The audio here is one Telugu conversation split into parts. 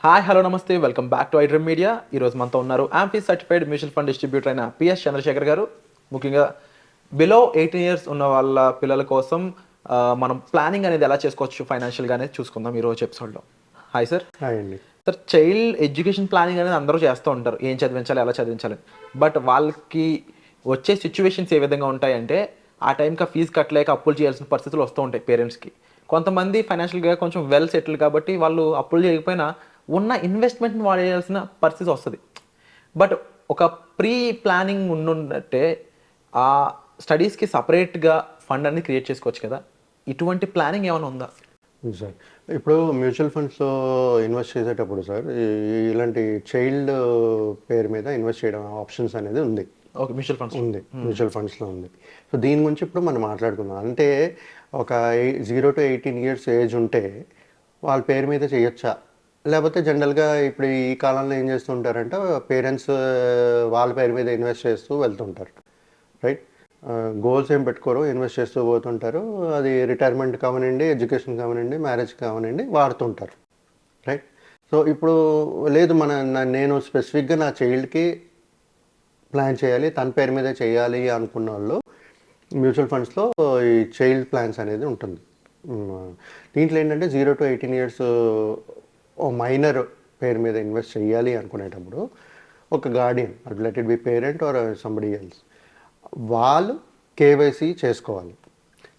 హాయ్ హలో నమస్తే welcome back to iDream media. ఈరోజు మనతో ఉన్నారు amphi certified mutual fund distributor అయిన పిఎస్ చంద్రశేఖర్ గారు. ముఖ్యంగా బిలో 18 ఇయర్స్ ఉన్న వాళ్ళ పిల్లల కోసం మనం ప్లానింగ్ అనేది ఎలా చేసుకోవచ్చు ఫైనాన్షియల్గా అనేది చూసుకుందాం ఈరోజు ఎపిసోడ్లో. Hi sir. హాయ్ అండి. సార్, చైల్డ్ ఎడ్యుకేషన్ ప్లానింగ్ అనేది అందరూ చేస్తూ ఉంటారు, ఏం చదివించాలి ఎలా చదివించాలి. బట్ వాళ్ళకి వచ్చే సిచ్యువేషన్స్ ఏ విధంగా ఉంటాయంటే ఆ టైంకి ఆ ఫీజు కట్టలేక అప్పులు చేయాల్సిన పరిస్థితులు వస్తూ ఉంటాయి పేరెంట్స్కి. కొంతమంది ఫైనాన్షియల్గా కొంచెం వెల్ సెటిల్ కాబట్టి వాళ్ళు అప్పులు చేయకపోయినా ఉన్న ఇన్వెస్ట్మెంట్ని వాడేయాల్సిన పరిస్థితి వస్తుంది. బట్ ఒక ప్రీ ప్లానింగ్ ఉండుంటే ఆ స్టడీస్కి సపరేట్గా ఫండ్ అనేది క్రియేట్ చేసుకోవచ్చు కదా. ఇటువంటి ప్లానింగ్ ఏమైనా ఉందా సార్, ఇప్పుడు మ్యూచువల్ ఫండ్స్లో ఇన్వెస్ట్ చేసేటప్పుడు సార్ ఇలాంటి చైల్డ్ పేరు మీద ఇన్వెస్ట్ చేయడం ఆప్షన్స్ అనేది ఉంది. ఓకే, మ్యూచువల్ ఫండ్స్ ఉంది, మ్యూచువల్ ఫండ్స్లో ఉంది. సో దీని గురించి ఇప్పుడు మనం మాట్లాడుకుందాం. అంటే ఒక 0 to 18 years ఏజ్ ఉంటే వాళ్ళ పేరు మీద చేయొచ్చా, లేకపోతే జనరల్గా ఇప్పుడు ఈ కాలంలో ఏం చేస్తుంటారంటే పేరెంట్స్ వాళ్ళ పేరు మీద ఇన్వెస్ట్ చేస్తూ వెళ్తుంటారు, రైట్? గోల్స్ ఏం పెట్టుకోరు, ఇన్వెస్ట్ చేస్తూ పోతుంటారు. అది రిటైర్మెంట్ కావనండి, ఎడ్యుకేషన్ కావనండి, మ్యారేజ్ కావనండి, వాడుతుంటారు, రైట్? సో ఇప్పుడు లేదు నేను స్పెసిఫిక్గా నా చైల్డ్కి ప్లాన్ చేయాలి, తన పేరు మీద చేయాలి అనుకున్న వాళ్ళు మ్యూచువల్ ఫండ్స్లో ఈ చైల్డ్ ప్లాన్స్ అనేది ఉంటుంది. దీంట్లో ఏంటంటే 0 to 18 years ఓ మైనర్ పేరు మీద ఇన్వెస్ట్ చేయాలి అనుకునేటప్పుడు ఒక Guardian, let it be parent are somebody else, వాళ్ళు కేవైసీ చేసుకోవాలి.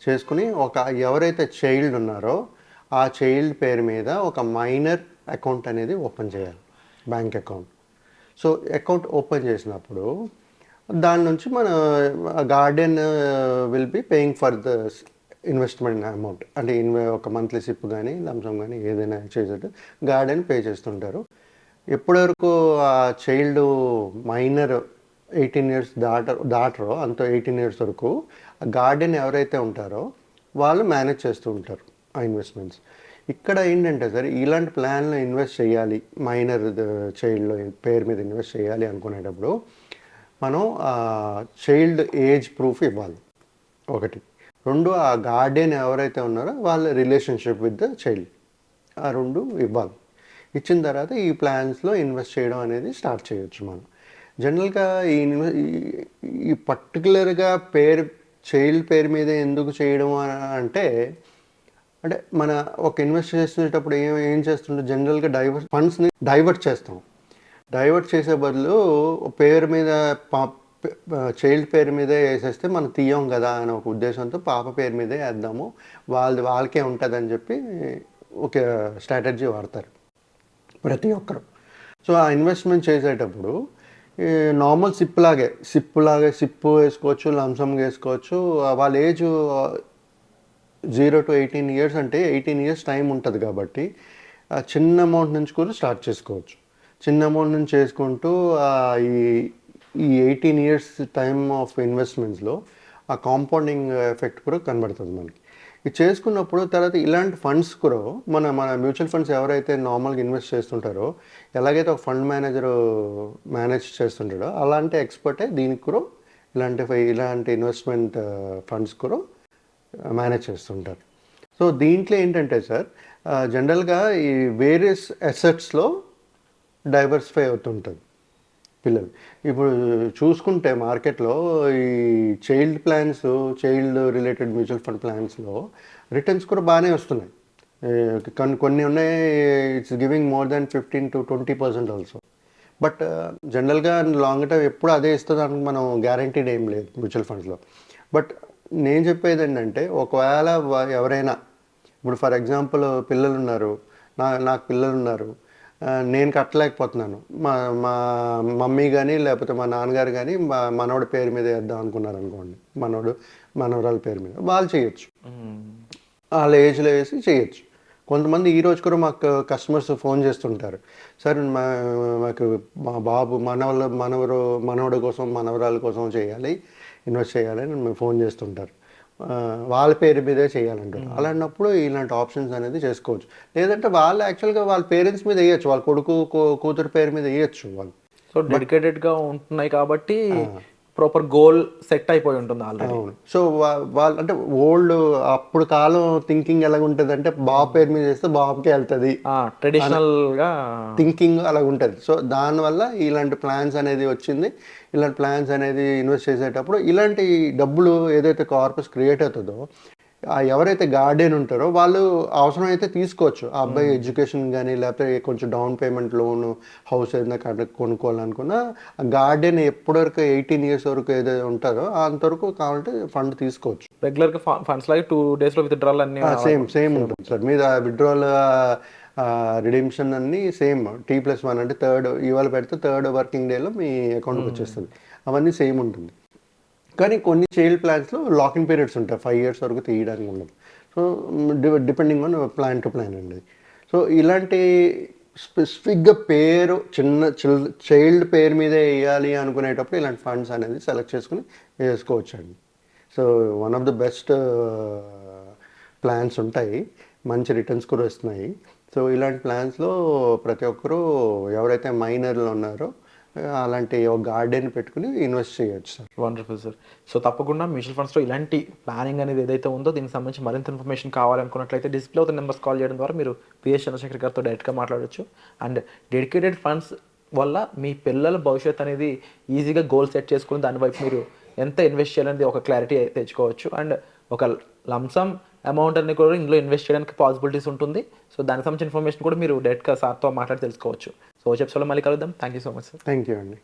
చేసుకుని ఎవరైతే చైల్డ్ ఉన్నారో ఆ చైల్డ్ పేరు మీద ఒక మైనర్ అకౌంట్ అనేది ఓపెన్ చేయాలి, bank account. So account open చేసినప్పుడు దాని నుంచి మన Guardian will be paying for the investment amount. అంటే ఒక మంత్లీ సిప్ కానీ లంసమ్ కానీ ఏదైనా చేసేట్టు గార్డియన్ పే చేస్తుంటారు. ఎప్పటి వరకు ఆ చైల్డ్ మైనర్ 18 years దాటరో అంత 18 years వరకు గార్డియన్ ఎవరైతే ఉంటారో వాళ్ళు మేనేజ్ చేస్తూ ఉంటారు ఆ ఇన్వెస్ట్మెంట్స్. ఇక్కడ ఏంటంటే సార్, ఇలాంటి ప్లాన్లో ఇన్వెస్ట్ చేయాలి, మైనర్ చైల్డ్లో పేరు మీద ఇన్వెస్ట్ చేయాలి అనుకునేటప్పుడు మనం చైల్డ్ ఏజ్ ప్రూఫ్ ఇవ్వాలి ఒకటి. రెండు, ఆ గార్డియన్ ఎవరైతే ఉన్నారో వాళ్ళ రిలేషన్షిప్ విత్ ద చైల్డ్, ఆ రెండు ఇవ్వాలి. ఇచ్చిన తర్వాత ఈ ప్లాన్స్లో ఇన్వెస్ట్ చేయడం అనేది స్టార్ట్ చేయొచ్చు మనం. జనరల్గా ఈ పర్టికులర్గా చైల్డ్ పేరు మీద ఎందుకు చేయడం అంటే మన ఒక ఇన్వెస్ట్ చేసేటప్పుడు ఏం చేస్తుంటే జనరల్గా ఫండ్స్ని డైవర్ట్ చేస్తాం. డైవర్ట్ చేసే బదులు పేరు మీద చైల్డ్ పేరు మీదే వేసేస్తే మనం తీయం కదా అనే ఒక ఉద్దేశంతో పాప పేరు మీదే వేద్దాము, వాళ్ళకే ఉంటుందని చెప్పి ఒక స్ట్రాటజీ వాడతారు ప్రతి ఒక్కరు. సో ఆ ఇన్వెస్ట్మెంట్ చేసేటప్పుడు నార్మల్ సిప్పు వేసుకోవచ్చు, లంసమ్గా వేసుకోవచ్చు. వాళ్ళ ఏజ్ 0 to 18 years అంటే 18 years టైం ఉంటుంది కాబట్టి చిన్న అమౌంట్ నుంచి కూడా స్టార్ట్ చేసుకోవచ్చు. చిన్న అమౌంట్ నుంచి చేసుకుంటూ ఈ 18 years టైమ్ ఆఫ్ ఇన్వెస్ట్మెంట్స్లో ఆ కాంపౌండింగ్ ఎఫెక్ట్ కూడా కనబడుతుంది మనకి. ఇది చేసుకున్నప్పుడు తర్వాత ఇలాంటి ఫండ్స్ కూడా మన మ్యూచువల్ ఫండ్స్ ఎవరైతే నార్మల్గా ఇన్వెస్ట్ చేస్తుంటారో, ఎలాగైతే ఒక ఫండ్ మేనేజర్ మేనేజ్ చేస్తుంటాడో అలాంటి ఎక్స్పర్టే దీనికి కూడా ఇలాంటి ఇన్వెస్ట్మెంట్ ఫండ్స్ కూడా మేనేజ్ చేస్తుంటారు. సో దీంట్లో ఏంటంటే సార్, జనరల్గా ఈ వేరియస్ అసెట్స్లో డైవర్సిఫై అవుతుంటుంది పిల్లలు. ఇప్పుడు చూసుకుంటే మార్కెట్లో ఈ చైల్డ్ రిలేటెడ్ మ్యూచువల్ ఫండ్ ప్లాన్స్లో రిటర్న్స్ కూడా బాగానే వస్తున్నాయి. కొన్ని ఉన్నాయి, it's giving more than 15 to 20% also. But జనరల్గా లాంగ్ టర్మ్ ఎప్పుడు అదే ఇస్తుందని మనం గ్యారంటీడ్ ఏం లేదు మ్యూచువల్ ఫండ్స్లో. బట్ నేను చెప్పేది ఏంటంటే, ఒకవేళ ఎవరైనా ఇప్పుడు ఫర్ ఎగ్జాంపుల్ నాకు పిల్లలు ఉన్నారు, నేను కట్టలేకపోతున్నాను, మా మమ్మీ కానీ లేకపోతే మా నాన్నగారు కానీ మనవడి పేరు మీద వేద్దాం అనుకున్నారు అనుకోండి, మనవరాల పేరు మీద వాళ్ళు చేయొచ్చు, వాళ్ళ ఏజ్లో వేసి చేయొచ్చు. కొంతమంది ఈరోజు కూడా మాకు కస్టమర్స్ ఫోన్ చేస్తుంటారు, సార్ మాకు మా బాబు మనవడు కోసం మనవరాల కోసం చేయాలి, ఇన్వెస్ట్ చేయాలని మేము ఫోన్ చేస్తుంటారు, వాళ్ళ పేరు మీదే చేయాలంటారు. అలాంటప్పుడు ఇలాంటి ఆప్షన్స్ అనేది చేసుకోవచ్చు. లేదంటే వాళ్ళు యాక్చువల్గా వాళ్ళ పేరెంట్స్ మీద వేయచ్చు, వాళ్ళ కొడుకు కూతురు పేరు మీద వేయచ్చు వాళ్ళు. సో డెడికేటెడ్గా ఉంటున్నాయి కాబట్టి ప్రాపర్ గోల్ సెట్ అయిపోయి ఉంటుంది ఆల్రెడీ. అవును. సో వాళ్ళు అంటే ఓల్డ్ అప్పుడు కాలం థింకింగ్ ఎలాగ ఉంటుంది అంటే బాబు పేరు మీద చేస్తే బాబుకే వెళ్తుంది ట్రెడిషనల్గా థింకింగ్ అలాగ ఉంటుంది. సో దానివల్ల ఇలాంటి ప్లాన్స్ అనేది వచ్చింది. ఇలాంటి ప్లాన్స్ అనేది ఇన్వెస్ట్ చేసేటప్పుడు ఇలాంటి డబ్బులు ఏదైతే కార్పస్ క్రియేట్ అవుతుందో ఎవరైతే గార్డియన్ ఉంటారో వాళ్ళు అవసరమైతే తీసుకోవచ్చు. ఆ అబ్బాయి ఎడ్యుకేషన్ కానీ లేకపోతే కొంచెం డౌన్ పేమెంట్ లోన్ హౌస్ ఏదైనా కొనుక్కోవాలనుకున్నా ఆ గార్డియన్ ఎప్పటివరకు 18 years వరకు ఏదైతే ఉంటారో అంతవరకు కావాలంటే ఫండ్ తీసుకోవచ్చు. రెగ్యులర్గా ఫండ్స్ లాగే 2 days విత్డ్రాల్ అన్ని సేమ్ ఉంటుంది సార్. మీద విత్డ్రాల్ రిడీమ్షన్ అన్ని సేమ్ T+1 అంటే థర్డ్ ఇవాళ పెడితే థర్డ్ వర్కింగ్ డేలో మీ అకౌంట్కి వచ్చేస్తుంది. అవన్నీ సేమ్ ఉంటుంది. కానీ కొన్ని చైల్డ్ ప్లాన్స్లో లాకింగ్ పీరియడ్స్ ఉంటాయి, 5 years వరకు తీయడానికి ఉండదు. So depending on plan to plan అండి. సో ఇలాంటి స్పెసిఫిక్గా పేరు చైల్డ్ పేరు మీద వేయాలి అనుకునేటప్పుడు ఇలాంటి ఫండ్స్ అనేది సెలెక్ట్ చేసుకుని వేసుకోవచ్చు అండి. So one of the best plans ఉంటాయి, మంచి రిటర్న్స్ కూడా వస్తున్నాయి. సో ఇలాంటి ప్లాన్స్లో ప్రతి ఒక్కరూ ఎవరైతే మైనర్లు ఉన్నారో అలాంటి ఒక గార్డెన్ పెట్టుకుని ఇన్వెస్ట్ చేయొచ్చు సార్. Wonderful sir. సో తప్పకుండా మ్యూచువల్ ఫండ్స్లో ఇలాంటి ప్లానింగ్ అనేది ఏదైతే ఉందో దీనికి సంబంధించి మరింత ఇన్ఫర్మేషన్ కావాలనుకున్నట్లయితే డిస్ప్లే అవుతున్న నెంబర్స్ కాల్ చేయడం ద్వారా మీరు పిఎస్ చంద్రశేఖర్ గారితో డైరెక్ట్గా మాట్లాడవచ్చు. అండ్ డెడికేటెడ్ ఫండ్స్ వల్ల మీ పిల్లల భవిష్యత్తు అనేది ఈజీగా గోల్ సెట్ చేసుకుని దాని వైపు మీరు ఎంత ఇన్వెస్ట్ చేయాలనేది ఒక క్లారిటీ తెచ్చుకోవచ్చు. అండ్ ఒక లంసమ్ అమౌంట్ అనేది కూడా ఇందులో ఇన్వెస్ట్ చేయడానికి పాసిబిలిటీస్ ఉంటుంది. సో దానికి సంబంధించిన ఇన్ఫర్మేషన్ కూడా మీరు డైరెక్ట్గా సార్తో మాట్లాడి తెలుసుకోవచ్చు. సో చెప్స్లో మళ్ళీ కలుద్దాం. Thank you so much sir. Thank you అండి.